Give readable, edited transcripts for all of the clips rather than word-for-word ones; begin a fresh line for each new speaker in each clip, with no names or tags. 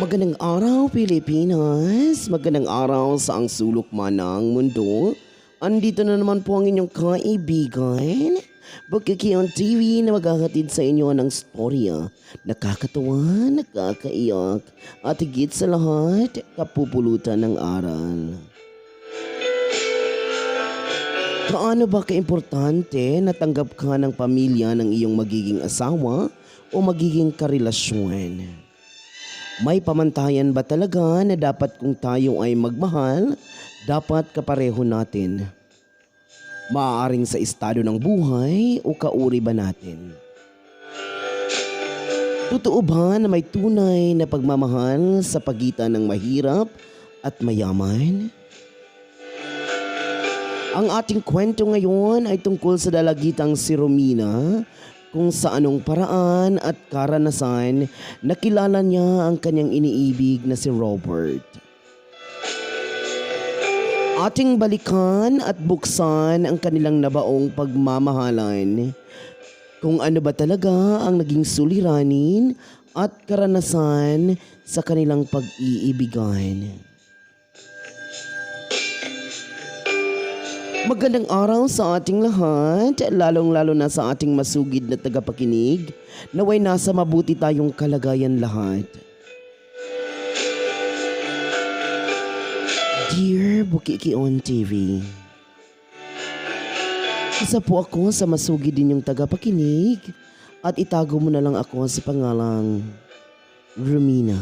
Magandang araw, Pilipinas. Magandang araw sa ang sulok man ng mundo. Andito na naman po ang inyong kaibigan, Bukikion TV na maghahatid sa inyo ng storya. Nakakatawa, nakakaiyak, at higit sa lahat, kapupulutan ng aral. Paano ba kaimportante na tanggap ka ng pamilya ng iyong magiging asawa o magiging karelasyon? May pamantayan ba talaga na dapat kung tayo ay magmahal, dapat kapareho natin? Maaaring sa estado ng buhay o kauri ba natin? Totoo ba na may tunay na pagmamahal sa pagitan ng mahirap at mayaman? Ang ating kwento ngayon ay tungkol sa dalagitang si Romina, kung sa anong paraan at karanasan nakilala niya ang kanyang iniibig na si Robert. Ating balikan at buksan ang kanilang nabaong pagmamahalan. Kung ano ba talaga ang naging suliranin at karanasan sa kanilang pag-iibigan. Magandang araw sa ating lahat, lalong-lalo na sa ating masugid na tagapakinig, naway nasa mabuti tayong kalagayan lahat. Dear Bukikion TV, isa po ako sa masugid din yung tagapakinig at itago mo na lang ako sa pangalang Romina.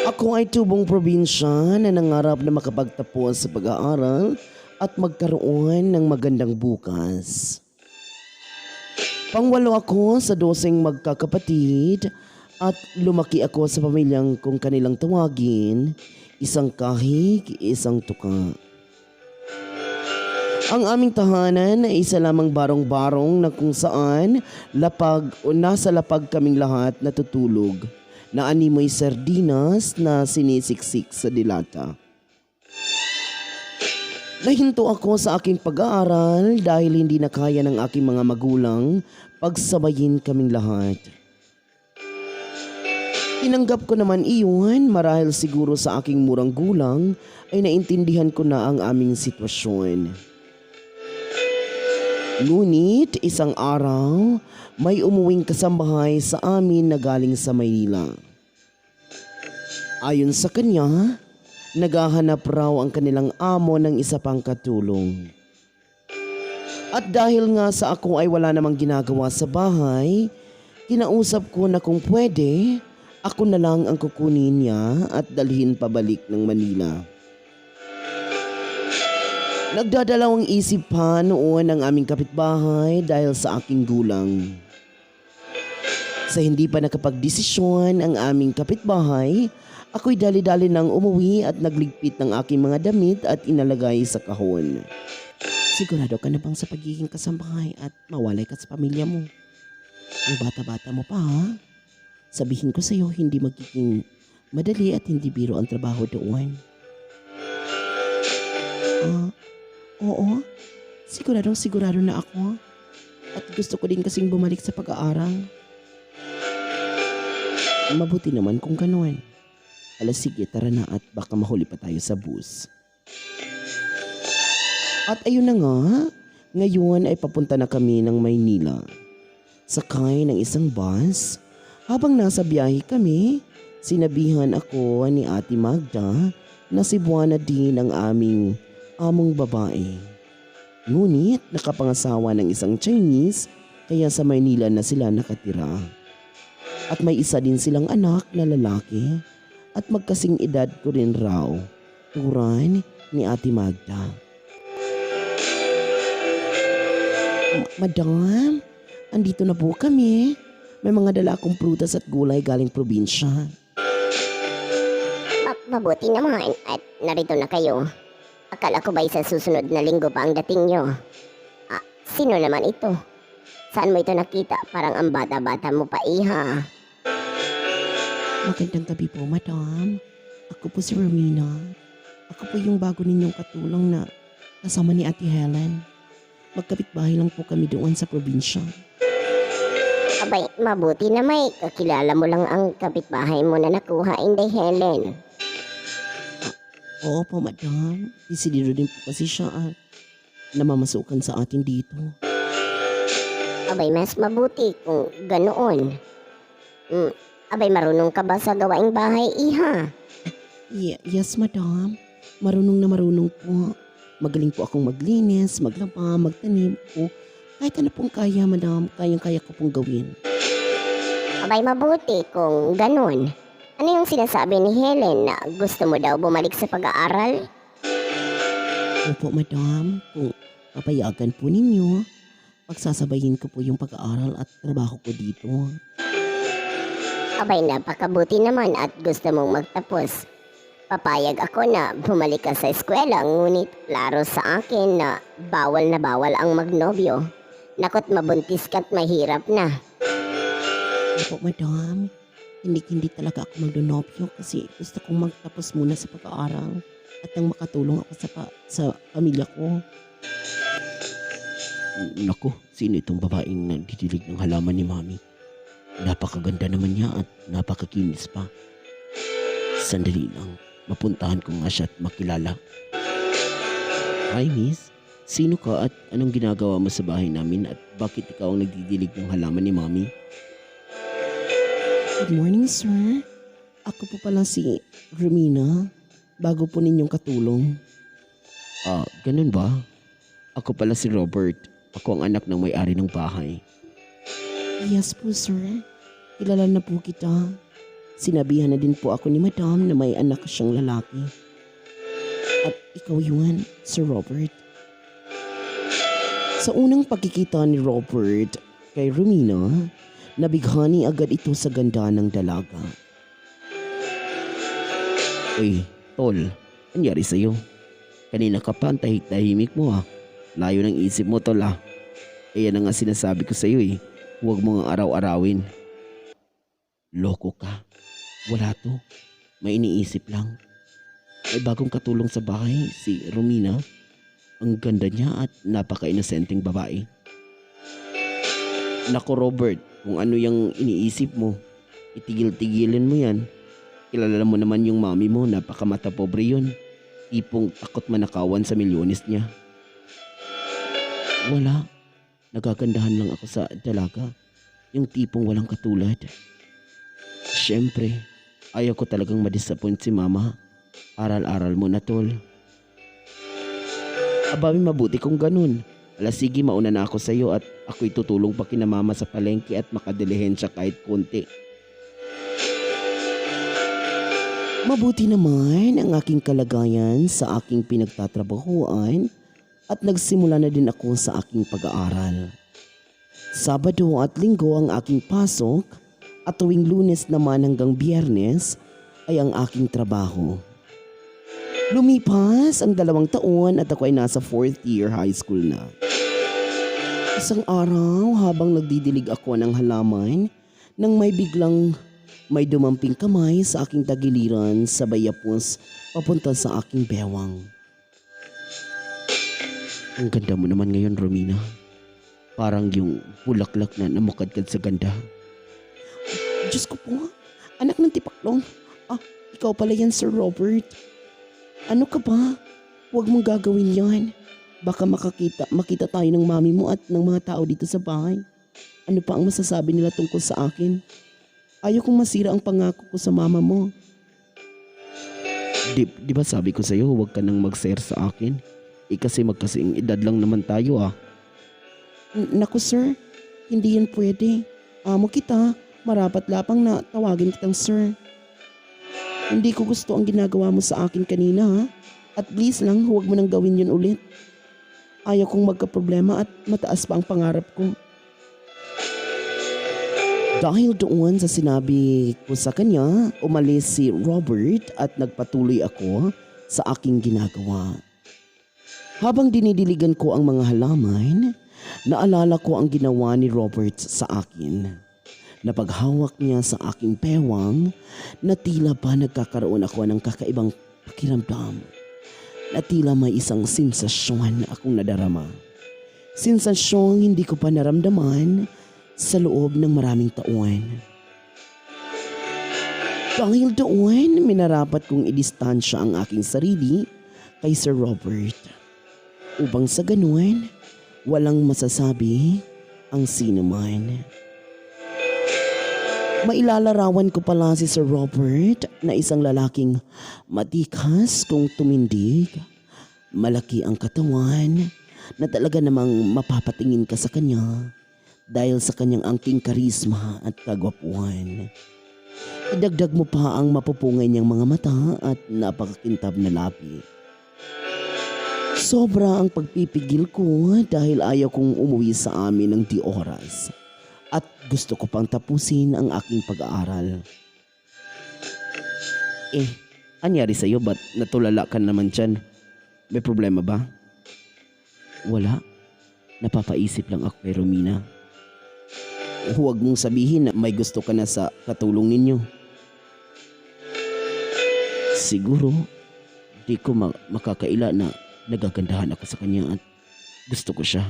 Ako ay tubong probinsya na nangarap na makapagtapos sa pag-aaral at magkaroon ng magandang bukas. Pangwalo ako sa 12 magkakapatid at lumaki ako sa pamilyang kung kanilang tawagin, isang kahig, isang tuka. Ang aming tahanan ay isa lamang barong-barong na kung saan lapag o nasa lapag kaming lahat natutulog, na animoy sardinas na sinisiksik sa dilata. Nahinto ako sa aking pag-aaral dahil hindi na kaya ng aking mga magulang pagsabayin kaming lahat. Tinanggap ko naman iyon marahil siguro sa aking murang gulang ay naintindihan ko na ang aming sitwasyon. Ngunit isang araw, may umuwing kasambahay sa amin na galing sa Maynila. Ayon sa kanya, naghahanap raw ang kanilang amo ng isa pang katulong. At dahil nga sa ako ay wala namang ginagawa sa bahay, kinausap ko na kung pwede, ako na lang ang kukunin niya at dalhin pabalik ng Manila. Nagdadalawang isip pa noon ang aming kapitbahay dahil sa aking gulang. Sa hindi pa nakapagdesisyon ang aming kapitbahay, ako'y dali-dali nang umuwi at nagligpit ng aking mga damit at inalagay sa kahon. Sigurado ka na bang sa pagiging kasambahay at mawalay ka sa pamilya mo? Ang bata-bata mo pa, ha? Sabihin ko sa iyo, hindi magiging madali at hindi biro ang trabaho doon. Oo, sigurado na ako. At gusto ko din kasing bumalik sa pag-aaral. Mabuti naman kung gano'n. Sige, tara na at baka mahuli pa tayo sa bus. At ayun na nga, ngayon ay papunta na kami ng Maynila. Sakay ng isang bus. Habang nasa biyahe kami, sinabihan ako ni Ate Magda na si Buwana din ang aming among babae. Ngunit nakapangasawa ng isang Chinese kaya sa Maynila na sila nakatira. At may isa din silang anak na lalaki at magkasing edad ko rin raw, turan ni Ate Magda. Madam, andito na po kami. May mga dala akong prutas at gulay galing probinsya.
Mabuti naman at narito na kayo. Akala ko ba sa susunod na linggo pa ang dating nyo? Sino naman ito? Saan mo ito nakita? Parang ang bata-bata mo pa, iha.
Magandang gabi po, madam. Ako po si Romina. Ako po yung bago ninyong katulong na kasama ni Ate Helen. Magkapitbahay lang po kami doon sa probinsya.
Abay, mabuti na may kakilala mo lang ang kapitbahay mo na nakuha, Inday Helen.
Oo po, madam. Desidido din po kasi siya at namamasukan sa atin dito.
Abay, mas mabuti kung ganoon. Abay, marunong ka ba sa gawaing bahay, iha?
Yes, madam. Marunong na marunong po. Magaling po akong maglinis, maglaba, magtanim po. Kahit ano pong kaya, madam. Kayang-kaya ko pong gawin.
Abay, mabuti kung ganun. Ano yung sinasabi ni Helen na gusto mo daw bumalik sa pag-aaral?
Opo, madam. Kung papayagan po ninyo, pagsasabayin ko po yung pag-aaral at trabaho ko dito.
Abay, napakabuti naman at gusto mong magtapos. Papayag ako na bumalik ka sa eskwela, ngunit klaro sa akin na bawal ang magnobyo. Nakot mabuntis ka't mahirap na.
Opo, madam. Hindi talaga ako magdonopyo kasi gusto kong magtapos muna sa pag-aaral at nang makatulong ako sa pamilya ko. Naku, sino itong babaeng nagdidilig ng halaman ni Mami? Napakaganda naman niya at napakakinis pa. Sandali lang, mapuntahan ko nga siya at makilala. Hi, miss. Sino ka at anong ginagawa mo sa bahay namin at bakit ikaw ang nagdidilig ng halaman ni Mami? Good morning, sir. Ako po pala si Romina, bago po ninyong katulong. Ganun ba? Ako pala si Robert. Ako ang anak ng may-ari ng bahay. Yes po, sir. Kilala na po kita. Sinabihan na din po ako ni Madam na may anak siyang lalaki. At ikaw yun, Sir Robert. Sa unang pagkikita ni Robert kay Romina, nabighani agad ito sa ganda ng dalaga. Uy, tol, anyari sa'yo? Kanina ka pa ang tahimik mo Layo ng isip mo, tol yan ang nga sinasabi ko sa'yo Huwag mo nga araw-arawin. Loko ka. Wala to. May iniisip lang. May bagong katulong sa bahay, si Romina. Ang ganda niya at napaka-inosenteng babae. Nako Robert, kung ano yung iniisip mo, itigil-tigilin mo yan. Kilala mo naman yung mami mo, napakamata pobre yun. Tipong takot manakawan sa milyones niya. Wala. Nagagandahan lang ako sa dalaga. Yung tipong walang katulad. Siyempre, ayaw ko talagang madisappoint si mama. Aral-aral mo na tol. Ababi mabuti kung ganun. Sige, mauna na ako sa iyo at ako'y tutulong pa kina mama sa palengke at makadilihensya kahit konti. Mabuti naman ang aking kalagayan sa aking pinagtatrabahuan at nagsimula na din ako sa aking pag-aaral. Sabado at Linggo ang aking pasok at tuwing Lunes naman hanggang Biyernes ay ang aking trabaho. Lumipas ang 2 taon at ako ay nasa 4th year high school na. Isang araw habang nagdidilig ako ng halaman nang may dumamping kamay sa aking tagiliran sabay yapos papunta sa aking bewang. Ang ganda mo naman ngayon, Romina. Parang yung bulaklak na namukadkad sa ganda. Diyos ko po, anak ng tipaklong. Ikaw pala yan, Sir Robert. Ano ka ba? Huwag mong gagawin yan. Baka makita tayo ng mami mo at ng mga tao dito sa bahay. Ano pa ang masasabi nila tungkol sa akin? Ayaw kong masira ang pangako ko sa mama mo. Di ba sabi ko sa'yo huwag ka nang mag-share sa akin? Kasi magkasing edad lang naman tayo Naku sir, hindi yan pwede. Amo kita, marapat lapang na tawagin kitang sir. Hindi ko gusto ang ginagawa mo sa akin kanina At please lang huwag mo nang gawin yun ulit. Ayaw kong magka-problema at mataas pa ang pangarap ko. Dahil doon sa sinabi ko sa kanya, umalis si Robert at nagpatuloy ako sa aking ginagawa. Habang dinidiligan ko ang mga halaman, naalala ko ang ginawa ni Robert sa akin. Napaghawak niya sa aking pewang na tila ba nagkakaroon ako ng kakaibang pakiramdam. Na tila may isang sensasyon akong nadarama. Sensasyong hindi ko pa naramdaman sa loob ng maraming taon. Dahil doon, minarapat kong idistansya ang aking sarili kay Sir Robert. Upang sa ganun, walang masasabi ang sino man. Mailalarawan ko pala si Sir Robert na isang lalaking matikas kung tumindig. Malaki ang katawan na talaga namang mapapatingin ka sa kanya dahil sa kanyang angking karisma at kagwapuhan. Idagdag mo pa ang mapupungay niyang mga mata at napakakintab na labi. Sobra ang pagpipigil ko dahil ayaw kong umuwi sa amin ng di oras. At gusto ko pang tapusin ang aking pag-aaral. Anyari sa'yo? Ba't natulala ka naman dyan? May problema ba? Wala. Napapaisip lang ako kay Romina. Huwag mong sabihin na may gusto ka na sa katulong ninyo. Siguro, di ko makakaila na nagagandahan ako sa kanya at gusto ko siya.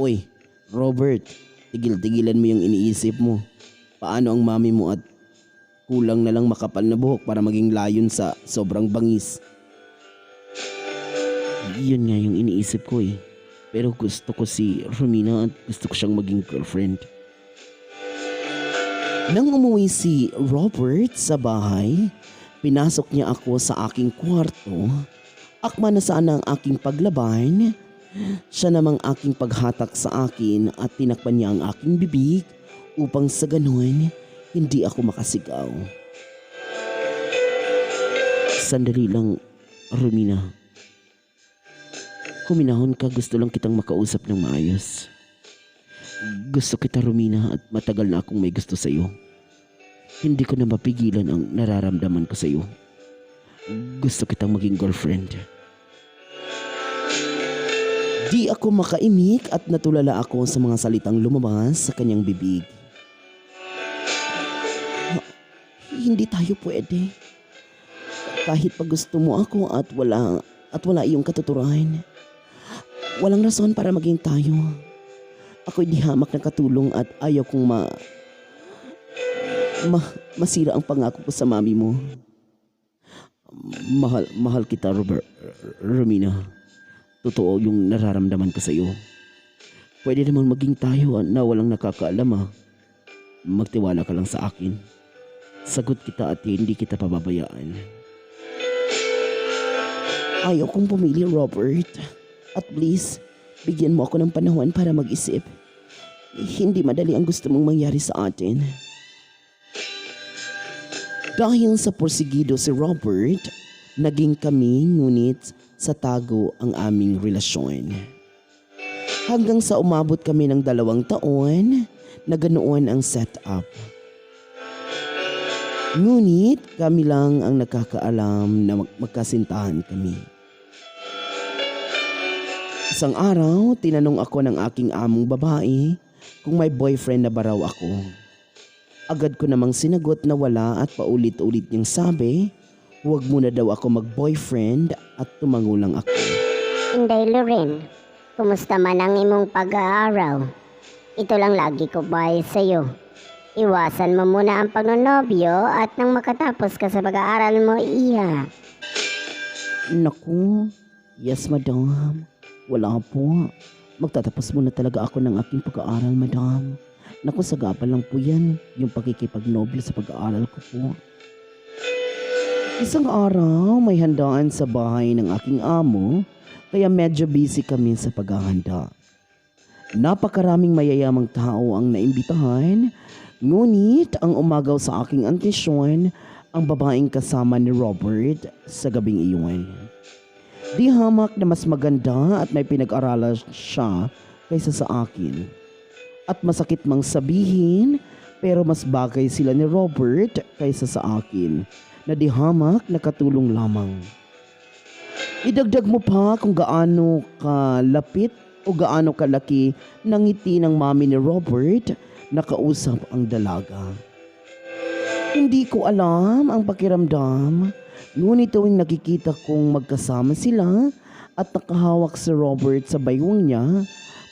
Uy, Robert, tigil-tigilan mo yung iniisip mo. Paano ang mami mo at kulang na lang makapal na buhok para maging layon sa sobrang bangis? Yun nga yung iniisip ko eh. Pero gusto ko si Romina at gusto ko siyang maging girlfriend. Nang umuwi si Robert sa bahay, pinasok niya ako sa aking kwarto. Akma na saan ang aking paglaban. Siya namang aking paghatak sa akin at tinakpan niya ang aking bibig upang sa ganun hindi ako makasigaw. Sandali lang, Romina. Huminahon ka, gusto lang kitang makausap ng maayos. Gusto kita, Romina, at matagal na akong may gusto sa iyo. Hindi ko na mapigilan ang nararamdaman ko sa iyo. Gusto kitang maging girlfriend. Di ako makaimik at natulala ako sa mga salitang lumabas sa kanyang bibig. Hindi tayo pwede. Kahit pag gusto mo ako at wala iyong katuturan. Walang rason para maging tayo. Ako'y di hamak ng katulong at ayaw kong masira ang pangako ko sa mami mo. Mahal kita, Romina. Totoo yung nararamdaman ko sa iyo. Pwede naman maging tayo na walang nakakaalam. Magtiwala ka lang sa akin. Sagot kita at hindi kita pababayaan. Ayaw kong pumili, Robert. At please, bigyan mo ako ng panahon para mag-isip. Hindi madali ang gusto mong mangyari sa atin. Dahil sa porsigido si Robert, naging kami ngunit sa tago ang aming relasyon. Hanggang sa umabot kami ng 2 taon na ganoon ang setup. Ngunit kami lang ang nakakaalam na magkasintahan kami. Isang araw, tinanong ako ng aking among babae kung may boyfriend na ba raw ako. Agad ko namang sinagot na wala at paulit-ulit niyang sabi, huwag muna daw ako mag-boyfriend at tumango lang ako.
Inday Loren, kumusta man ang imong pag-aaraw? Ito lang lagi ko bayad sa'yo. Iwasan mo muna ang pagnonobyo at nang makatapos ka sa pag-aaral mo, iya.
Naku, yes madam. Wala po. Magtatapos muna talaga ako ng aking pag-aaral, madam. Naku, sagapa lang po yan. Yung pagkikipagnobyo sa pag-aaral ko po. Isang araw, may handaan sa bahay ng aking amo, kaya medyo busy kami sa paghahanda. Napakaraming mayayamang tao ang naimbitahan, ngunit ang umagaw sa aking atensyon ang babaeng kasama ni Robert sa gabing iyon. Di hamak na mas maganda at may pinag-aralan siya kaysa sa akin. At masakit mang sabihin, pero mas bagay sila ni Robert kaysa sa akin, na di hamak na katulong lamang. Idagdag mo pa kung gaano kalapit o gaano kalaki ng ngiti ng mami ni Robert na kausap ang dalaga. Hindi ko alam ang pakiramdam, ngunit tuwing nakikita kong magkasama sila at nakahawak si Robert sa baywang niya,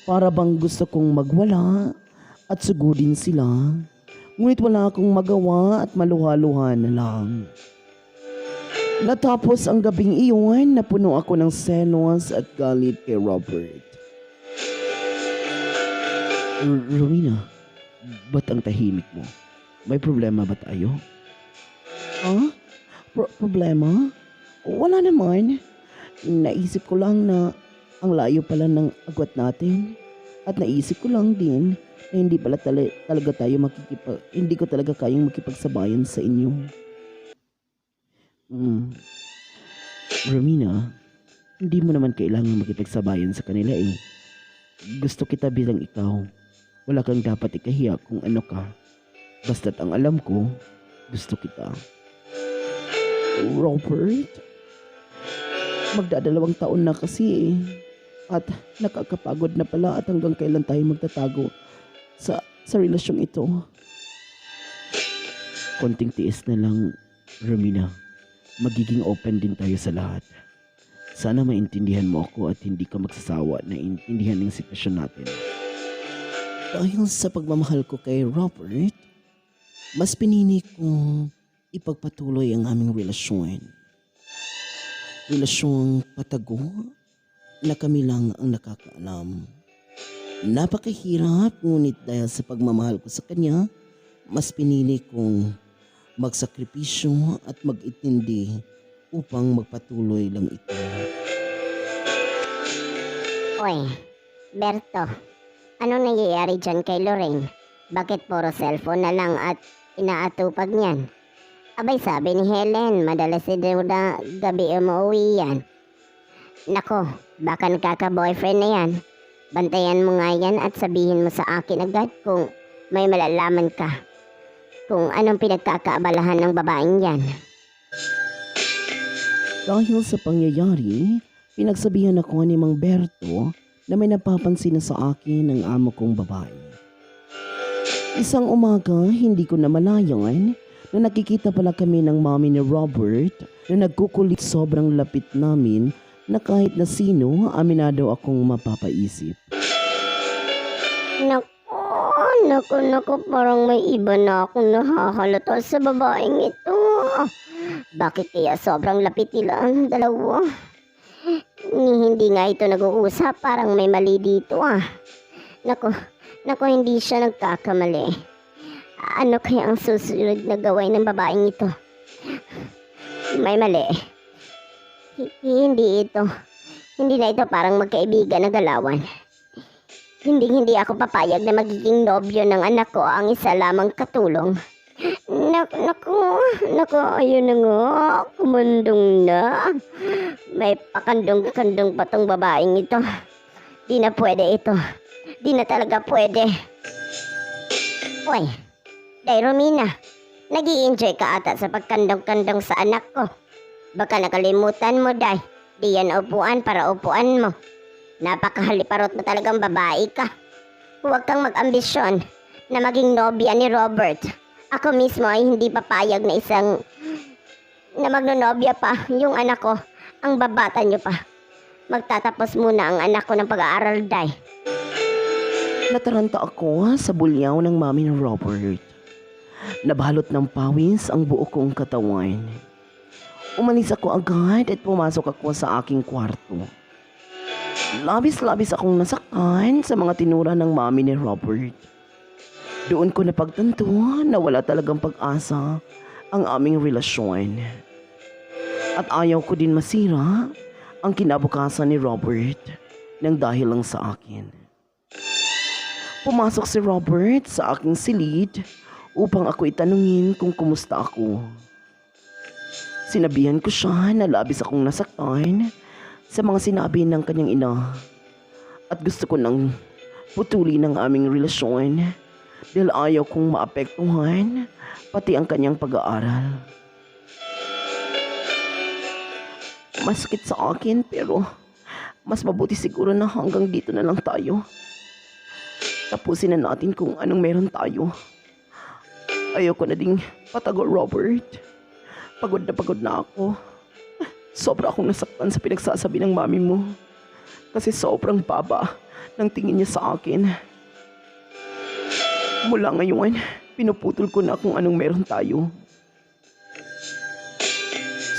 para bang gusto kong magwala at sugudin sila. Ngunit wala akong magawa at maluha-luha na lang. Natapos ang gabing iyon, napuno ako ng selos at galit kay Robert. Rowena, ba't ang tahimik mo? May problema ba tayo? Ah? Problema? Wala naman. Naisip ko lang na ang layo pala ng agwat natin. At naisip ko lang din na hindi pala talaga tayo hindi ko talaga kayang makipagsabayan sa inyo. Romina, hindi mo naman kailangan makipagsabayan sa kanila eh. Gusto kita bilang ikaw. Wala kang dapat ikahiya kung ano ka. Basta't ang alam ko, gusto kita. Robert? Magdadalawang taon na kasi eh. At nakakapagod na pala at hanggang kailan tayo magtatago sa relasyong ito. Konting tiis na lang, Romina. Magiging open din tayo sa lahat. Sana maintindihan mo ako at hindi ka magsasawa na intindihan ng sitwasyon natin. Dahil sa pagmamahal ko kay Robert, mas pinili kong ipagpatuloy ang aming relasyon. Relasyong patago na kami lang ang nakakaalam. Napakahirap, ngunit dahil sa pagmamahal ko sa kanya, mas pinili kong magsakripisyo at mag-itindi upang magpatuloy lang ito.
Oy, Berto, anong nangyayari dyan kay Lorraine? Bakit puro cellphone na lang at inaatupag niyan? Abay, sabi ni Helen, madalas daw na gabi umuwi yan. Nako, baka nakaka-boyfriend na yan. Bantayan mo nga yan at sabihin mo sa akin agad kung may malalaman ka. Kung anong pinagkakaabalahan ng babaeng yan.
Dahil sa pangyayari, pinagsabihan ako ni Mang Berto na may napapansin na sa akin ng amo kong babae. Isang umaga, hindi ko namalayan na nakikita pala kami ng mami ni Robert na nagkukulit sobrang lapit namin na kahit na sino, aminado akong mapapaisip.
Naku, parang may iba na akong nahahalata sa babaeng ito. Bakit kaya sobrang lapit nila ang dalawa? Hindi nga ito nag-uusap, parang may mali dito ah. Naku, hindi siya nagkakamali. Ano kaya ang susunod na gawin ng babaeng ito? May mali. Hindi na ito parang magkaibigan na galawan. Hindi ako papayag na magiging nobyo ng anak ko ang isa lamang katulong. Naku, ayun na nga, kumandong na. May pakandong-kandong pa tong babaeng ito. Di na pwede ito. Di na talaga pwede. Uy, Day Romina, nag-i-enjoy ka ata sa pagkandong-kandong sa anak ko. Baka nakalimutan mo, Day. Di yan upuan para upuan mo. Napakahaliparot na talagang babae ka. Huwag kang mag-ambisyon na maging nobya ni Robert. Ako mismo ay hindi papayag na magnonobya pa yung anak ko. Ang babata nyo pa. Magtatapos muna ang anak ko ng pag-aaral, Day.
Nataranta ako sa bulyaw ng mami ni Robert. Nabalot ng pawis ang buo kong katawan. Umalis ako agad at pumasok ako sa aking kwarto. Labis-labis akong nasaktan sa mga tinura ng mami ni Robert. Doon ko napagtanto na wala talagang pag-asa ang aming relasyon. At ayaw ko din masira ang kinabukasan ni Robert nang dahil lang sa akin. Pumasok si Robert sa aking silid upang ako itanungin kung kumusta ako. Sinabihan ko siya na labis akong nasaktan sa mga sinabi ng kanyang ina at gusto ko nang putulin ang aming relasyon dahil ayaw kong maapektuhan pati ang kanyang pag-aaral. Masakit sa akin pero mas mabuti siguro na hanggang dito na lang tayo. Tapusin na natin kung anong meron tayo. Ayoko na ding patago, Robert. Pagod na ako. Sobra akong nasaktan sa pinagsasabi ng mami mo. Kasi sobrang baba ng tingin niya sa akin. Mula ngayon, pinuputol ko na kung anong meron tayo.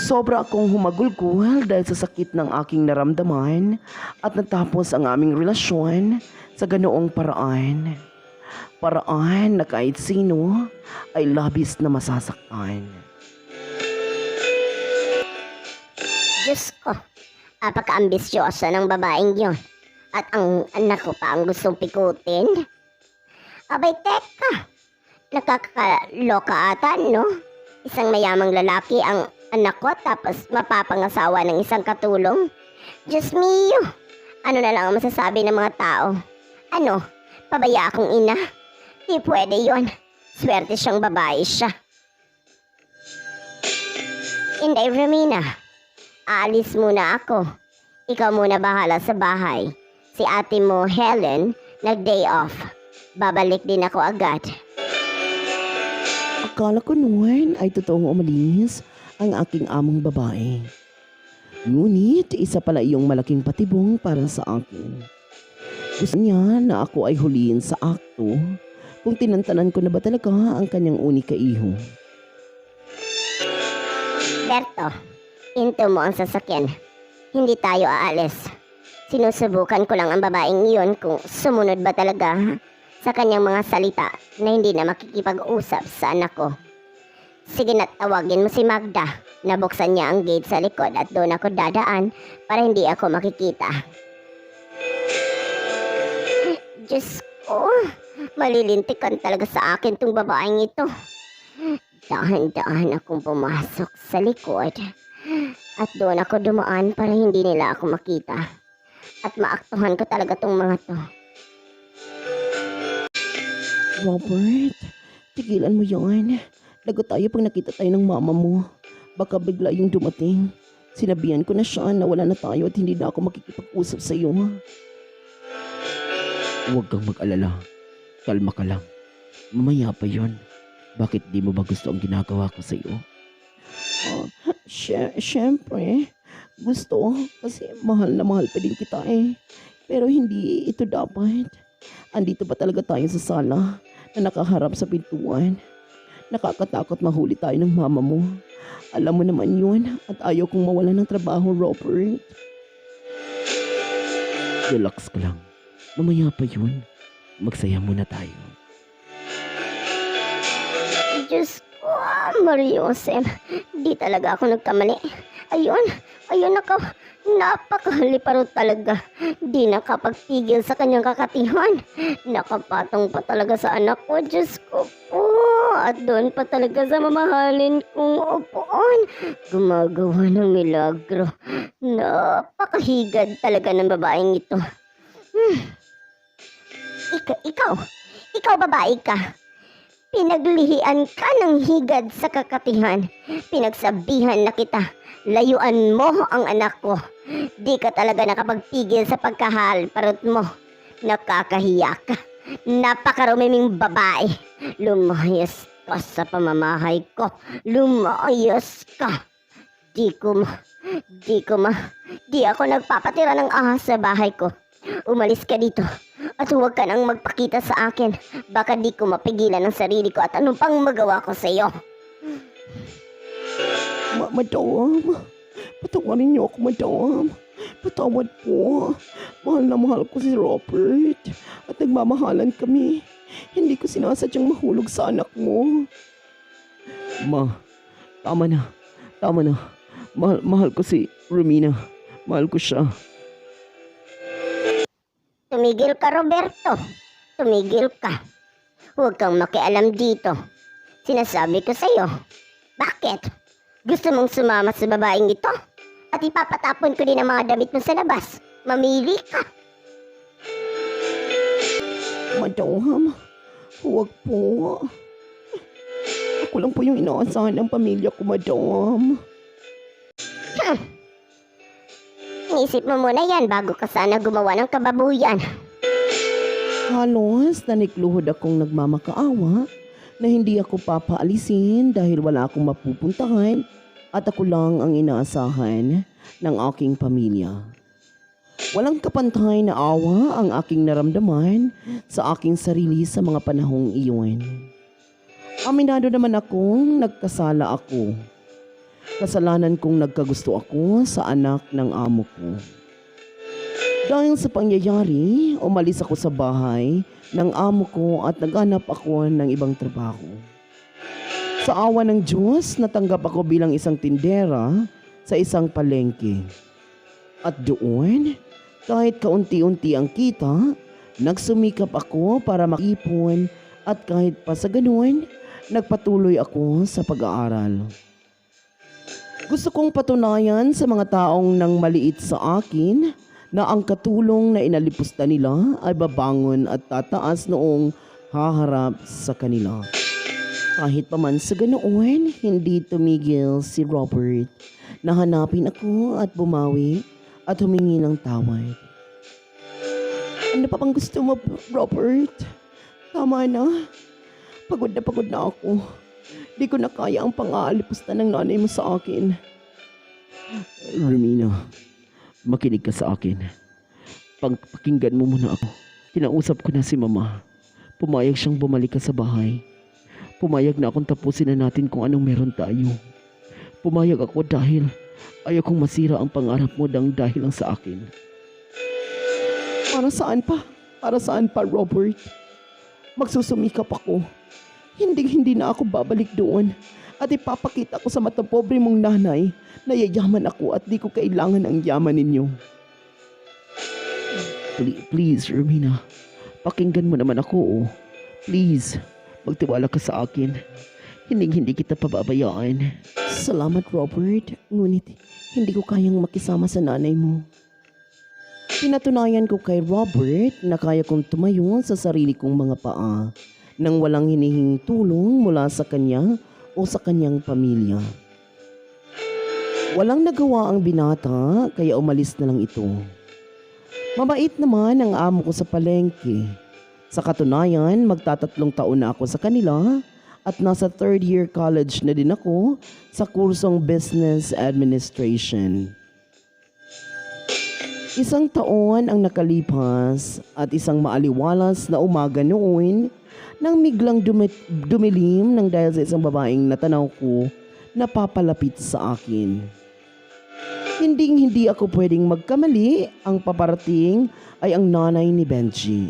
Sobra akong humagulgol dahil sa sakit ng aking naramdaman at natapos ang aming relasyon sa ganoong paraan. Paraan na kahit sino ay labis na masasaktan.
Diyos ko, apaka-ambisyosa ng babaeng yon. At ang anak ko pa ang gustong pikutin. Abay, teka. Nakakaloka ata, no? Isang mayamang lalaki ang anak ko tapos mapapangasawa ng isang katulong. Diyos mio, ano na lang ang masasabi ng mga tao? Ano, pabaya akong ina? Di pwede yon. Swerte siyang babae siya. Inday, Romina. Aalis muna ako. Ikaw muna bahala sa bahay. Si ate mo, Helen, nag-day off. Babalik din ako agad.
Akala ko noon ay totoong umalis ang aking among babae. Ngunit isa pala iyong malaking patibong para sa akin. Gusto niya na ako ay huliin sa akto kung tinantanan ko na ba talaga ang kanyang unika iho.
Berto, into mo ang sasakyan. Hindi tayo aalis. Sinusubukan ko lang ang babaeng iyon kung sumunod ba talaga sa kanyang mga salita na hindi na makikipag-usap sa anak ko. Sige na, tawagin mo si Magda. Nabuksan niya ang gate sa likod at doon ako dadaan para hindi ako makikita. Diyos ko, malilintikan talaga sa akin tong babaeng ito. Dahan-dahan akong pumasok sa likod at doon ako dumaan para hindi nila ako makita. At maaktuhan ko talaga tong mga to.
Robert, tigilan mo yan. Lagot tayo pag nakita tayo ng mama mo. Baka bigla yung dumating. Sinabihan ko na siya na wala na tayo at hindi na ako makikipag-usap sa iyo. Huwag kang mag-alala. Kalma ka lang. Mamaya pa yon. Bakit di mo ba gusto ang ginagawa ko sa iyo? Siyempre. Gusto kasi mahal na mahal pa din kita eh. Pero hindi ito dapat. Andito pa talaga tayo sa sala na nakaharap sa pintuan. Nakakatakot mahuli tayo ng mama mo. Alam mo naman yun at ayaw kong mawala ng trabaho, Robert. Relax ka lang. Mamaya pa yun. Magsaya muna tayo.
Diyos ko, Mariosem. Di talaga ako nagkamali. Ayun ako. Napakaliparo talaga. Di nakapagtigil sa kanyang kakatihan. Nakapatong pa talaga sa anak ko. Diyos ko po. At doon pa talaga sa mamahalin kong upuan. Gumagawa ng milagro. Napakahigad talaga ng babaeng ito. Ikaw babae ka. Pinaglihian ka ng higad sa kakatihan. Pinagsabihan na kita, layuan mo ang anak ko. Di ka talaga nakapagpigil sa pagkahalparot mo. Nakakahiya ka. Napakarumiming babae. Lumayas ka sa pamamahay ko. Lumayas ka. Di ako nagpapatira ng ahas sa bahay ko. Umalis ka dito. At huwag ka nang magpakita sa akin. Baka di ko mapigilan ang sarili ko at anong pang magawa ko sa iyo.
Madam, patawarin niyo ako, madam. Patawad po. Mahal na mahal ko si Robert. At nagmamahalan kami. Hindi ko sinasadyang mahulog sa anak mo. Ma, tama na. Mahal ko si Romina. Mahal ko siya.
Tumigil ka, Roberto. Tumigil ka. Huwag kang makialam dito. Sinasabi ko sa'yo. Bakit? Gusto mong sumama sa babaeng ito? At ipapatapon ko din ang mga damit mo sa labas. Mamili ka.
Madam, huwag po. Ako lang po yung inaasahan ng pamilya ko, madam.
Inisip mo muna yan bago ka sana gumawa ng kababuyan.
Halos nanikluhod akong nagmamakaawa na hindi ako papaalisin dahil wala akong mapupuntahan at ako lang ang inaasahan ng aking pamilya. Walang kapantay na awa ang aking naramdaman sa aking sarili sa mga panahong iyon. Aminado naman akong nagkasala ako. Kasalanan kong nagkagusto ako sa anak ng amo ko. Dahil sa pangyayari, umalis ako sa bahay ng amo ko at naghanap ako ng ibang trabaho. Sa awa ng Diyos, natanggap ako bilang isang tindera sa isang palengke. At doon, kahit kaunti-unti ang kita, nagsumikap ako para makipon at kahit pa sa ganun, nagpatuloy ako sa pag-aaral. Gusto kong patunayan sa mga taong nang maliit sa akin na ang katulong na inalipusta nila ay babangon at tataas noong haharap sa kanila. Kahit pa man sa ganoon, hindi tumigil si Robert na hanapin ako at bumawi at humingi ng tawad. Ano pa bang gusto mo, Robert? Tama na. Pagod na ako. Di ko na kaya ang pang-aalipusta ng nanay mo sa akin. Romina, makinig ka sa akin. Pakinggan mo muna ako. Kinausap ko na si Mama. Pumayag siyang bumalik ka sa bahay. Pumayag na akong tapusin na natin kung anong meron tayo. Pumayag ako dahil ayaw kong masira ang pangarap mo dahil lang sa akin. Para saan pa? Para saan pa, Robert? Magsusumikap ako. Hindi na ako babalik doon at ipapakita ko sa mata pobre mong nanay na yayaman ako at di ko kailangan ang yaman ninyo. Please, Romina. Pakinggan mo naman ako, oh. Please, magtiwala ka sa akin. Hindi kita pababayaan. Salamat, Robert. Ngunit hindi ko kayang makisama sa nanay mo. Pinatunayan ko kay Robert na kaya kong tumayo sa sarili kong mga paa nang walang hinihing tulong mula sa kanya o sa kanyang pamilya. Walang nagawa ang binata kaya umalis na lang ito. Mabait naman ang amo ko sa palengke. Sa katunayan, magtatatlong taon na ako sa kanila at nasa third year college na din ako sa kursong Business Administration. Isang taon ang nakalipas at isang maaliwalas na umaga noon nang biglang dumilim ng dahil sa isang babaeng natanaw ko na papalapit sa akin. Hindi ako pwedeng magkamali, ang paparating ay ang nanay ni Benji.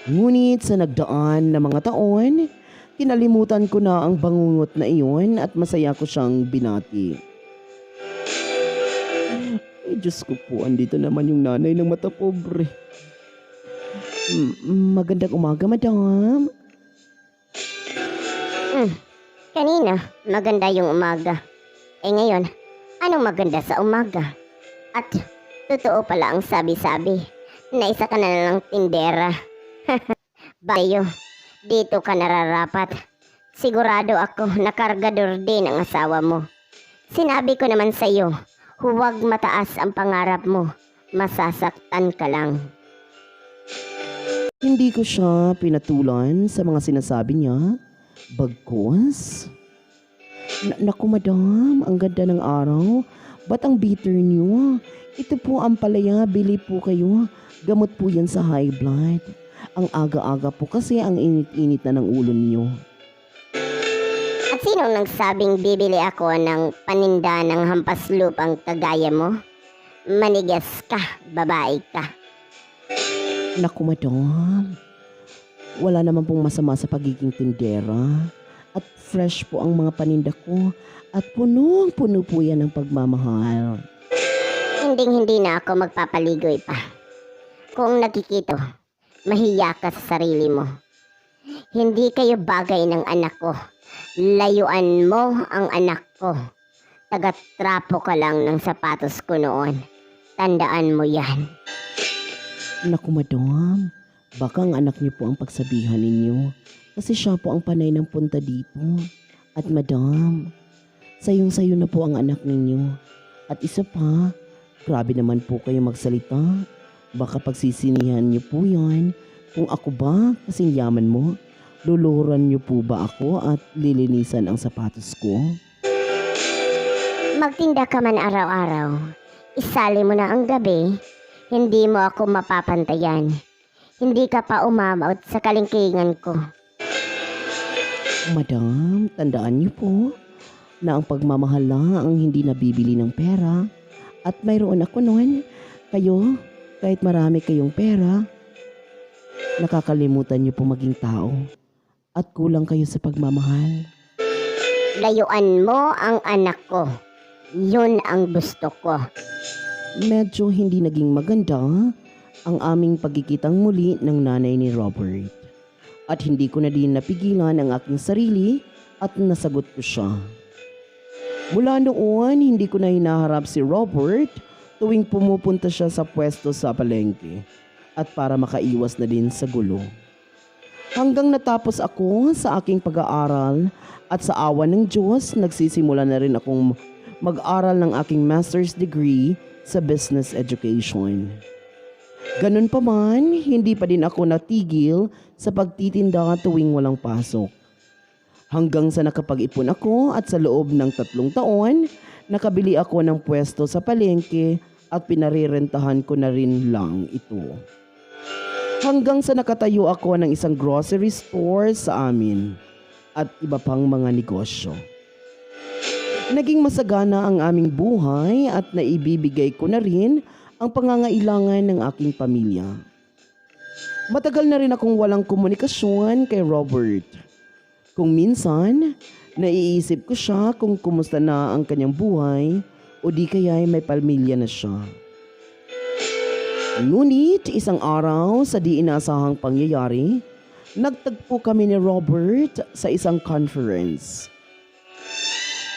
Ngunit sa nagdaan na mga taon, kinalimutan ko na ang bangungot na iyon at masaya ko siyang binati. Ay, Diyos ko po, andito naman yung nanay ng mata pobre. Magandang umaga, madam.
Kanina, maganda yung umaga. Ngayon, anong maganda sa umaga? At totoo pala ang sabi-sabi na isa ka na lang tindera. Bayo, dito ka nararapat. Sigurado ako na kargador din ang asawa mo. Sinabi ko naman sa iyo, huwag mataas ang pangarap mo. Masasaktan ka lang.
Hindi ko siya pinatulan sa mga sinasabi niya. Bagkus? Naku madam, ang ganda ng araw. Ba't ang bitter niyo? Ito po ang palaya, bili po kayo. Gamot po yan sa high blood. Ang aga-aga po kasi ang init-init na ng ulo niyo.
At sinong nagsabing bibili ako ng paninda ng hampas lupang kagaya mo? Manigas ka, babae ka.
Naku madam, wala naman pong masama sa pagiging tindera. At fresh po ang mga paninda ko at punong-puno po yan ng pagmamahal.
Hindi na ako magpapaligoy pa. Kung nakikita, mahiya ka sa sarili mo. Hindi kayo bagay ng anak ko. Layuan mo ang anak ko. Taga-trapo ka lang ng sapatos ko noon. Tandaan mo yan.
Naku madam, baka ang anak niyo po ang pagsabihan ninyo. Kasi siya po ang panay ng punta dito. At madam, sayong-sayo na po ang anak ninyo. At isa pa, grabe naman po kayo magsalita. Baka pagsisinihan niyo po yan. Kung ako ba, kasing yaman mo, luluhuran niyo po ba ako at lilinisan ang sapatos ko?
Magtinda ka man araw-araw. Isali mo na ang gabi. Hindi mo ako mapapantayan. Hindi ka pa umabot sa kalingkingan ko.
Madam, tandaan niyo po na ang pagmamahal lang ang hindi nabibili ng pera. At mayroon ako noon, kayo, kahit marami kayong pera, nakakalimutan niyo po maging tao at kulang kayo sa pagmamahal.
Layuan mo ang anak ko. Yun ang gusto ko.
Medyo hindi naging maganda ang aming pagkikitang muli ng nanay ni Robert. At hindi ko na din napigilan ang aking sarili at nasagot ko siya. Mula noon, hindi ko na hinaharap si Robert tuwing pumupunta siya sa pwesto sa palengke at para makaiwas na din sa gulo. Hanggang natapos ako sa aking pag-aaral at sa awa ng Diyos, nagsisimula na rin akong mag-aral ng aking master's degree sa business education. Ganun pa man, hindi pa din ako natigil sa pagtitinda tuwing walang pasok. Hanggang sa nakapag-ipon ako at sa loob ng 3 taon, nakabili ako ng pwesto sa palengke at pinarirentahan ko na rin lang ito. Hanggang sa nakatayo ako ng isang grocery store sa amin at iba pang mga negosyo. Naging masagana ang aming buhay at naibibigay ko na rin ang pangangailangan ng aking pamilya. Matagal na rin akong walang komunikasyon kay Robert. Kung minsan, naiisip ko siya kung kumusta na ang kanyang buhay o di kaya'y may pamilya na siya. Ngunit isang araw sa di inaasahang pangyayari, nagtagpo kami ni Robert sa isang conference.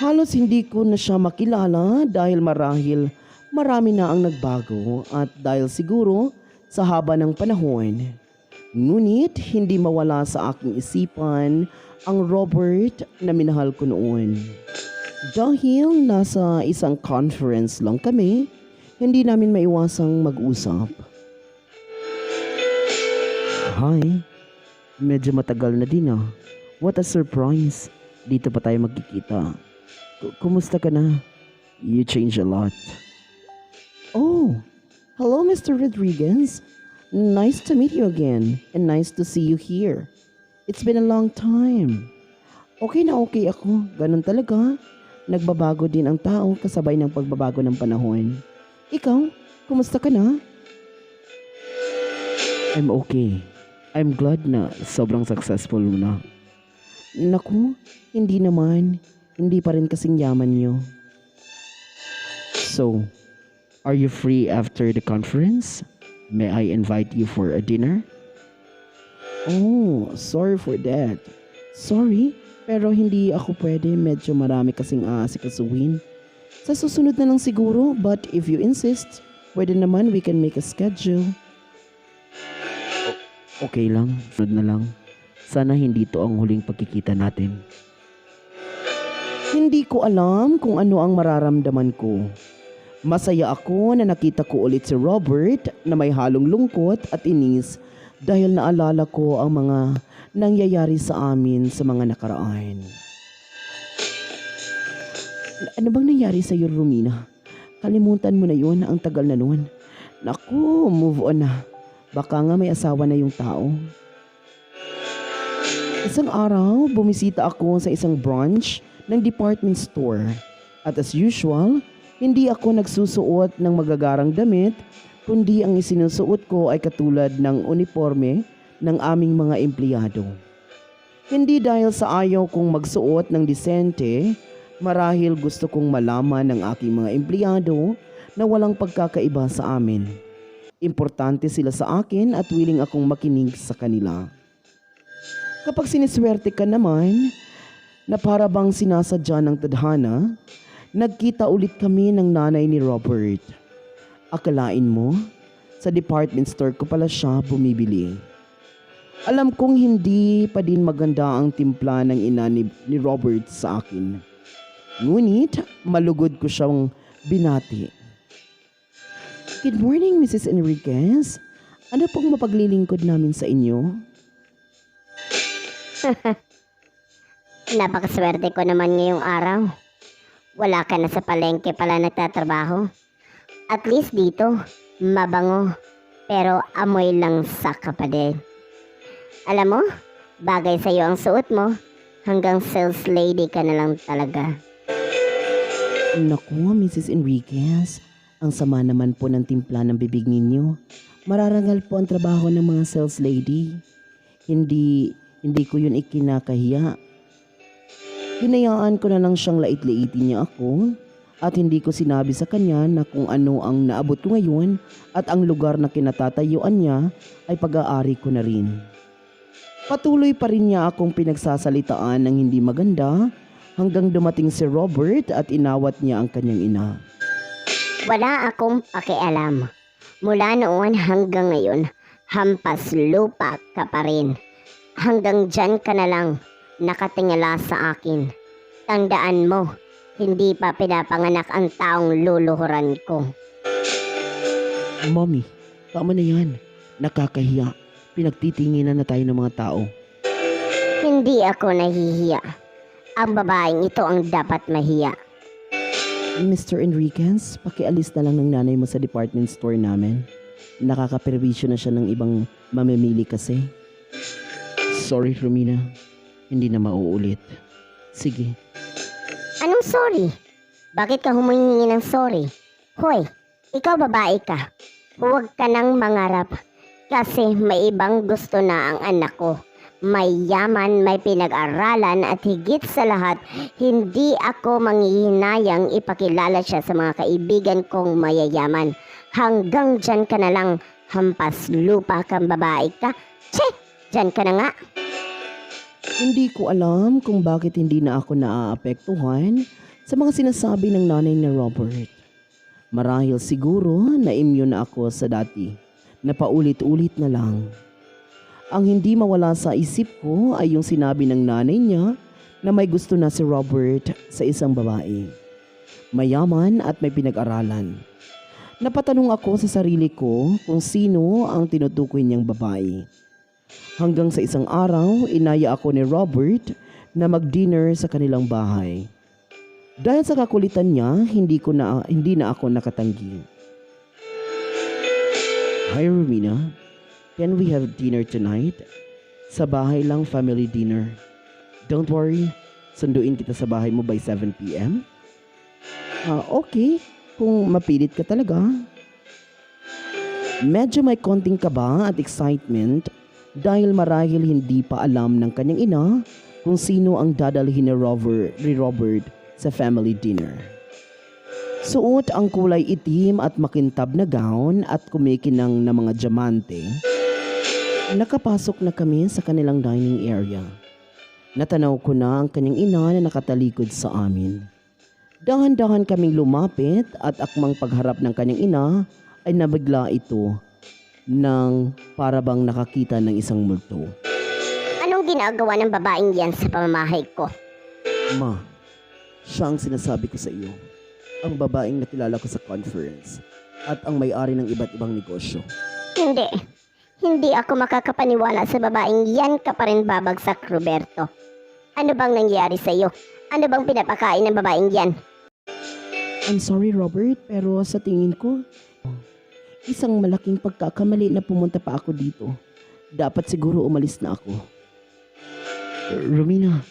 Halos hindi ko na siya makilala dahil marahil marami na ang nagbago at dahil siguro sa haba ng panahon. Ngunit hindi mawala sa aking isipan ang Robert na minahal ko noon. Dahil nasa isang conference lang kami, hindi namin maiwasang mag-usap. Hi, medyo matagal na din ah. What a surprise. Dito pa tayo magkikita. Kumusta ka na? You change a lot. Oh, hello Mr. Rodriguez. Nice to meet you again and nice to see you here. It's been a long time. Okay na okay ako. Ganun talaga. Nagbabago din ang tao kasabay ng pagbabago ng panahon. Ikaw, kumusta ka na? I'm okay. I'm glad na sobrang successful na. Naku, hindi naman. Hindi pa rin kasing yaman niyo. So, are you free after the conference? May I invite you for a dinner? Oh, sorry for that. Sorry, pero hindi ako pwede. Medyo marami kasing aasikasuhin. Sa susunod na lang siguro, but if you insist, pwede naman we can make a schedule. Okay lang, sunod na lang. Sana hindi to ang huling pagkikita natin. Hindi ko alam kung ano ang mararamdaman ko. Masaya ako na nakita ko ulit si Robert na may halong lungkot at inis dahil naalala ko ang mga nangyayari sa amin sa mga nakaraan. Ano bang nangyari sa iyo, Romina? Kalimutan mo na yun, ang tagal na nun. Naku, move on na. Baka nga may asawa na yung tao. Isang araw, bumisita ako sa isang branch ng department store. At as usual, hindi ako nagsusuot ng magagarang damit, kundi ang isinusuot ko ay katulad ng uniforme ng aming mga empleyado. Hindi dahil sa ayaw kong magsuot ng disente, marahil gusto kong malaman ng aking mga empleyado na walang pagkakaiba sa amin. Importante sila sa akin at willing akong makinig sa kanila. Kapag siniswerte ka naman, na para bang sinasadya ng tadhana, nagkita ulit kami ng nanay ni Robert. Akalain mo, sa department store ko pala siya bumibili. Alam kong hindi pa din maganda ang timpla ng ina ni Robert sa akin. Ngunit, malugod ko siyang binati. Good morning, Mrs. Enriquez. Ano pong mapaglilingkod namin sa inyo?
Napakaswerte ko naman ngayong araw. Wala ka na sa palengke pala nagtatrabaho. At least dito, Mabango, pero amoy lang sa kapatid. Alam mo, bagay sa'yo ang suot mo. Hanggang sales lady ka na lang talaga.
Naku, Mrs. Enriquez, ang sama naman po ng timpla ng bibig ninyo. Mararangal po ang trabaho ng mga sales lady. Hindi ko yun ikinakahiya. Hinayaan ko na lang siyang lait-laitin niya ako at hindi ko sinabi sa kanya na kung ano ang naabot ko ngayon at ang lugar na kinatatayuan niya ay pag-aari ko na rin. Patuloy pa rin niya akong pinagsasalitaan ng hindi maganda hanggang dumating si Robert at inawat niya ang kanyang ina.
Wala akong pakialam. Mula noon hanggang ngayon, hampas lupa ka pa rin. Hanggang dyan ka na lang nakatingala sa akin. Tandaan mo, hindi pa pinapanganak ang taong luluhuran ko.
Mommy, tama na yan. Nakakahiya. Pinagtitinginan na tayo ng mga tao.
Hindi ako nahihiya. Ang babaeng ito ang dapat mahiya.
Mr. Enriquez, pakialis na lang ng nanay mo sa department store namin. Nakakaperwisyo na siya ng ibang mamimili kasi. Sorry, Romina. Hindi na mauulit. Sige.
Anong sorry? Bakit ka humingi ng sorry? Hoy, ikaw babae ka. Huwag ka nang mangarap. Kasi may ibang gusto na ang anak ko. May yaman, may pinag-aralan at higit sa lahat, hindi ako manghihinayang ipakilala siya sa mga kaibigan kong mayayaman. Hanggang dyan ka na lang, hampas lupa kang babae ka. Tse, dyan ka na nga.
Hindi ko alam kung bakit hindi na ako naaapektuhan sa mga sinasabi ng nanay ni Robert. Marahil siguro na immune na ako sa dati. Na paulit-ulit na lang. Ang hindi mawala sa isip ko ay yung sinabi ng nanay niya na may gusto na si Robert sa isang babae. Mayaman at may pinag-aralan. Napatanong ako sa sarili ko kung sino ang tinutukoy niyang babae. Hanggang sa isang araw, inaya ako ni Robert na mag-dinner sa kanilang bahay. Dahil sa kakulitan niya, hindi na ako nakatanggi. Hi Romina, can we have dinner tonight? Sa bahay lang, family dinner. Don't worry, sunduin kita sa bahay mo by 7 p.m. Okay, kung mapilit ka talaga. Medyo may konting kaba at excitement dahil marahil hindi pa alam ng kanyang ina kung sino ang dadalhin ni Robert sa family dinner. Suot ang kulay itim at makintab na gown at kumikinang na mga diamante. Nakapasok na kami sa kanilang dining area. Natanaw ko na ang kanyang ina na nakatalikod sa amin. Dahan-dahan kaming lumapit at akmang pagharap ng kanyang ina ay nabigla ito nang parabang nakakita ng isang multo.
Anong ginagawa ng babaeng yan sa pamamahay ko?
Ma, siya ang sinasabi ko sa iyo. Ang babaeng nakilala ko sa conference at ang may-ari ng iba't ibang negosyo.
Hindi ako makakapaniwala sa babaeng yan ka pa rin babagsak, Roberto. Ano bang nangyari sa iyo? Ano bang pinapakain ng babaeng yan?
I'm sorry Robert, pero sa tingin ko, isang malaking pagkakamali na pumunta pa ako dito. Dapat siguro umalis na ako. Romina,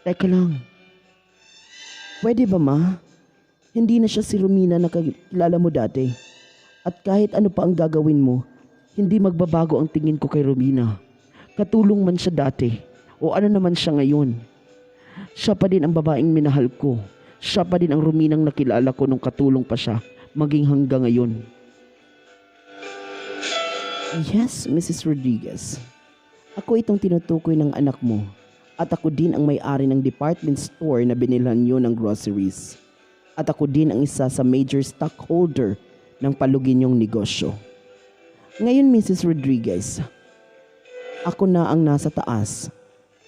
teka lang. Pwede ba ma? Hindi na siya si Romina na kakilala mo dati. At kahit ano pa ang gagawin mo, hindi magbabago ang tingin ko kay Romina. Katulong man siya dati o ano naman siya ngayon. Siya pa din ang babaeng minahal ko. Siya pa din ang Rominang nakilala ko nung katulong pa siya maging hanggang ngayon. Yes, Mrs. Rodriguez. Ako itong tinutukoy ng anak mo. At ako din ang may-ari ng department store na binilhan niyo ng groceries. At ako din ang isa sa major stockholder ng palugin niyong negosyo. Ngayon, Mrs. Rodriguez, ako na ang nasa taas.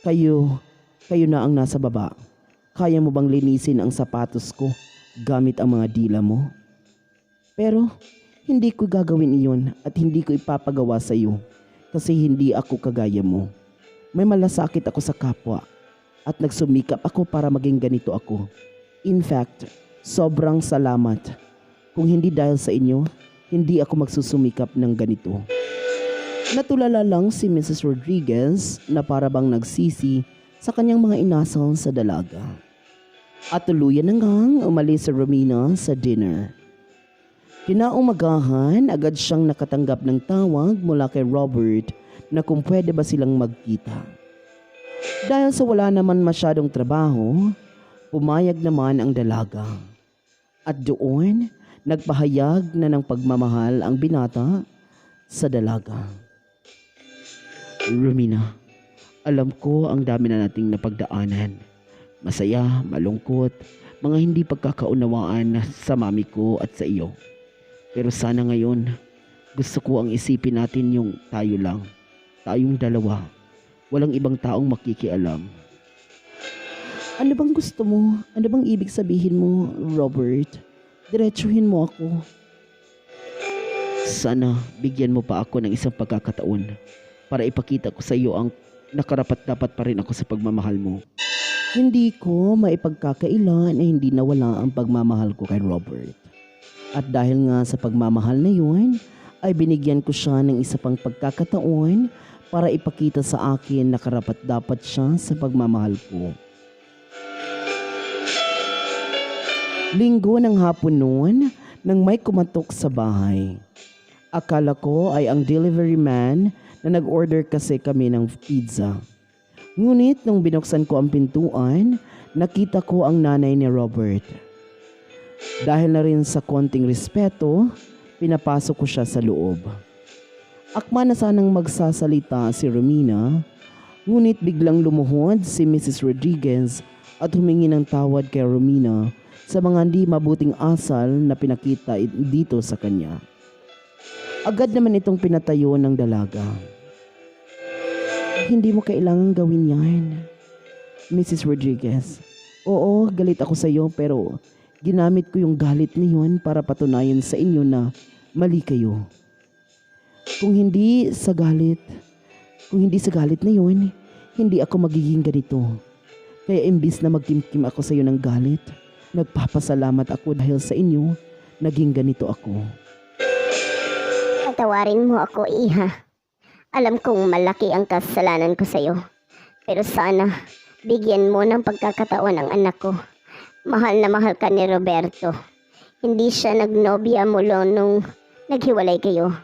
Kayo na ang nasa baba. Kaya mo bang linisin ang sapatos ko gamit ang mga dila mo? Pero, hindi ko gagawin iyon at hindi ko ipapagawa sa iyo kasi hindi ako kagaya mo. May malasakit ako sa kapwa at nagsumikap ako para maging ganito ako. In fact, sobrang salamat. Kung hindi dahil sa inyo, Hindi ako magsusumikap ng ganito. Natulala lang si Mrs. Rodriguez na para bang nagsisi sa kanyang mga inasal sa dalaga. At tuluyan na ngang umalis si Romina sa dinner. Kinaumagahan, agad siyang nakatanggap ng tawag mula kay Robert na kung pwede ba silang magkita. Dahil sa wala naman masyadong trabaho, pumayag naman ang dalaga. At doon, nagpahayag na ng pagmamahal ang binata sa dalaga. Romina, alam ko ang dami na nating napagdaanan. Masaya, malungkot, mga hindi pagkakaunawaan sa mami ko at sa iyo. Pero sana ngayon, gusto ko ang isipin natin yung tayo lang. Tayong dalawa. Walang ibang taong makikialam. Ano bang gusto mo? Ano bang ibig sabihin mo, Robert? Diretsuhin mo ako. Sana bigyan mo pa ako ng isang pagkakataon para ipakita ko sa iyo ang nakarapat-dapat pa rin ako sa pagmamahal mo. Hindi ko maipagkakaila na hindi nawala ang pagmamahal ko kay Robert. At dahil nga sa pagmamahal na yun, ay binigyan ko siya ng isa pang pagkakataon para ipakita sa akin na karapat-dapat siya sa pagmamahal ko. Linggo ng hapon noon nang may kumatok sa bahay. Akala ko ay ang delivery man na nag-order kasi kami ng pizza. Ngunit nung binuksan ko ang pintuan, nakita ko ang nanay ni Robert. Dahil na rin sa konting respeto, pinapasok ko siya sa loob. Akma na sanang magsasalita si Romina, ngunit biglang lumuhod si Mrs. Rodriguez at humingi ng tawad kay Romina sa mga hindi mabuting asal na pinakita dito sa kanya. Agad naman itong pinatayo ng dalaga. Hindi mo kailangang gawin yan, Mrs. Rodriguez. Oo, galit ako sa iyo pero ginamit ko yung galit niyon para patunayan sa inyo na mali kayo. Kung hindi sa galit na yun, hindi ako magiging ganito. Kaya imbis na magkimkim ako sa iyo ng galit, nagpapasalamat ako dahil sa inyo, naging ganito ako.
Patawarin mo ako, Iha. Alam kong malaki ang kasalanan ko sa'yo. Pero sana, bigyan mo ng pagkakataon ang anak ko. Mahal na mahal ka ni Roberto. Hindi siya nagnobya mula nung naghiwalay kayo.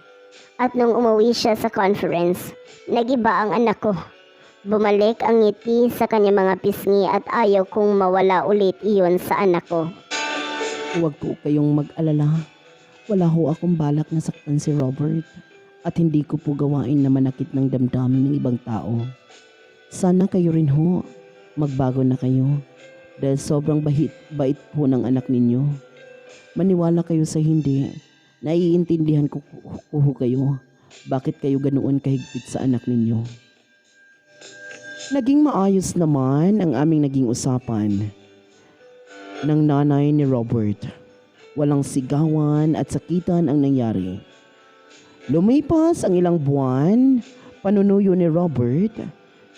At nung umuwi siya sa conference, nagiba ang anak ko. Bumalik ang ngiti sa kanyang mga pisngi at ayaw kong mawala ulit iyon sa anak ko.
Huwag po kayong mag-alala. Wala ho akong balak na saktan si Robert. At hindi ko po gawain na manakit ng damdamin ng ibang tao. Sana kayo rin ho, magbago na kayo. Dahil sobrang bait po ng anak ninyo. Maniwala kayo sa hindi. Naiintindihan ko kayo. Bakit kayo ganoon kahigpit sa anak ninyo? Naging maayos naman ang aming naging usapan ng nanay ni Robert. Walang sigawan at sakitan ang nangyari. Lumipas ang ilang buwan, panunuyo ni Robert.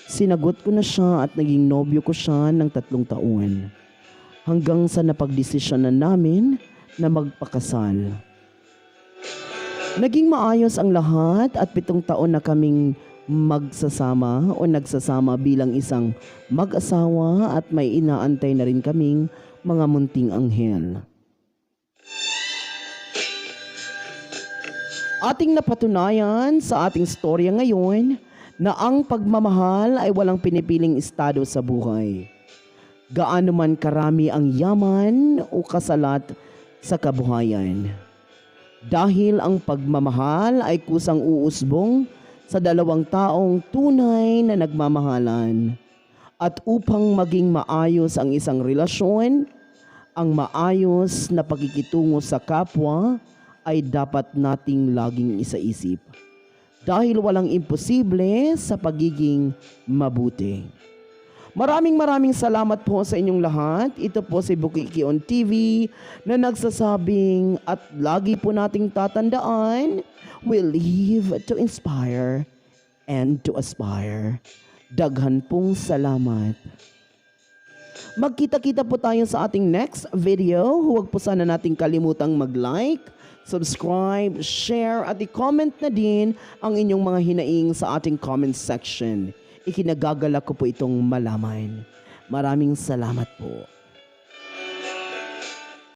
Sinagot ko na siya at naging nobyo ko siya ng 3 taon. Hanggang sa napagdesisyonan namin na magpakasal. Naging maayos ang lahat at 7 taon na kaming magsasama o nagsasama bilang isang mag-asawa at may inaantay na rin kaming mga munting anghel. Ating napatunayan sa ating storya ngayon na ang pagmamahal ay walang pinipiling estado sa buhay. Gaano man karami ang yaman o kasalat sa kabuhayan. Dahil ang pagmamahal ay kusang uusbong sa 2 taong tunay na nagmamahalan. At upang maging maayos ang isang relasyon, ang maayos na pakikitungo sa kapwa ay dapat nating laging isaisip. Dahil walang imposible sa pagiging mabuti. Maraming salamat po sa inyong lahat. Ito po si Bukikion TV na nagsasabing at lagi po nating tatandaan, we live to inspire and to aspire. Daghan pong salamat. Magkita-kita po tayo sa ating next video. Huwag po sana nating kalimutang mag-like, subscribe, share at i-comment na din ang inyong mga hinaing sa ating comment section. Ikinagagalak ko po itong malaman. Maraming salamat po.